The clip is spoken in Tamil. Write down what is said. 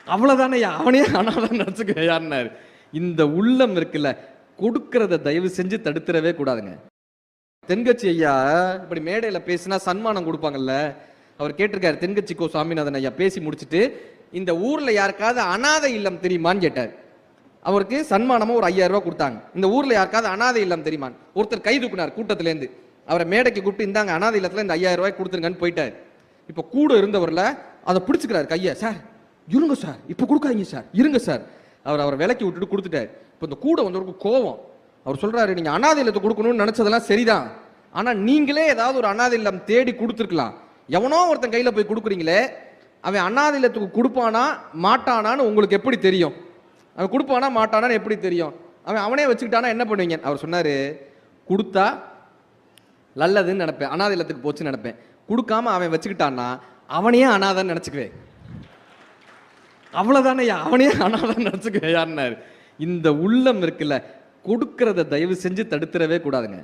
அவ்வளவுதானே, அவனே அனாதான் நினைச்சுக்க யாருன்னாரு. இந்த உள்ளம் இருக்குல்ல, கொடுக்கறத தயவு செஞ்சு தடுத்துறவே கூடாதுங்க. தென்கட்சி ஐயா இப்படி மேடையில பேசினா சன்மானம் கொடுப்பாங்கல்ல, அவர் கேட்டிருக்காரு. தென்கட்சி கோ சாமிநாதன் ஐயா பேசி முடிச்சுட்டு, இந்த ஊர்ல யாருக்காவது அனாதை இல்லம் தெரியுமான்னு கேட்டார். அவருக்கு சன்மானமா ஒரு 5000 ரூபாய் கொடுத்தாங்க. இந்த ஊர்ல யாருக்காவது அனாதை இல்லம் தெரியுமா? ஒருத்தர் கை தூக்குனார் கூட்டத்திலேருந்து. அவரை மேடைக்கு கூப்பிட்டு, இந்தாங்க அனாதை இல்லத்துல இந்த 5000 ரூபாய் கொடுத்துருங்கன்னு போயிட்டார். இப்ப கூட இருந்தவர்ல அதை பிடிச்சுக்கிறார் கையை. சார் இருங்க சார், இப்ப கொடுக்காதீங்க சார், இருங்க சார். அவரை விலக்கி விட்டுட்டு கொடுத்துட்டார். இப்ப இந்த கூட வந்தவருக்கு கோவம். அவர் சொல்றாரு, நீங்க அனாதை இல்லத்தை கொடுக்கணும்னு நினைச்சதெல்லாம் சரிதான், ஆனா நீங்களே ஏதாவது ஒரு அனாதை இல்லம் தேடி கொடுத்துருக்கலாம். எவனோ ஒருத்தன் கையில போய் கொடுக்குறீங்களே, அவன் அனாதை இல்லத்துக்கு கொடுப்பானா மாட்டானான்னு உங்களுக்கு எப்படி தெரியும்? அவன் கொடுப்பானா மாட்டானான்னு எப்படி தெரியும்? அவனே வச்சுக்கிட்டானா என்ன பண்ணுவீங்க? அவர் சொன்னாரு, கொடுத்தா நல்லதுன்னு நினைப்பேன், அனாதை இல்லத்துக்கு போச்சுன்னு நினைப்பேன். கொடுக்காம அவன் வச்சுக்கிட்டான்னா அவனையே அனாதைன்னு நினைச்சுக்குவேன். அவ்வளவுதானே, அவனே அனாதான் நினைச்சுக்குவேன் யாருன்னாரு. இந்த உள்ளம் இருக்குல்ல, கொடுக்கறத தயவு செஞ்சு தடுத்துறவே கூடாதுங்க.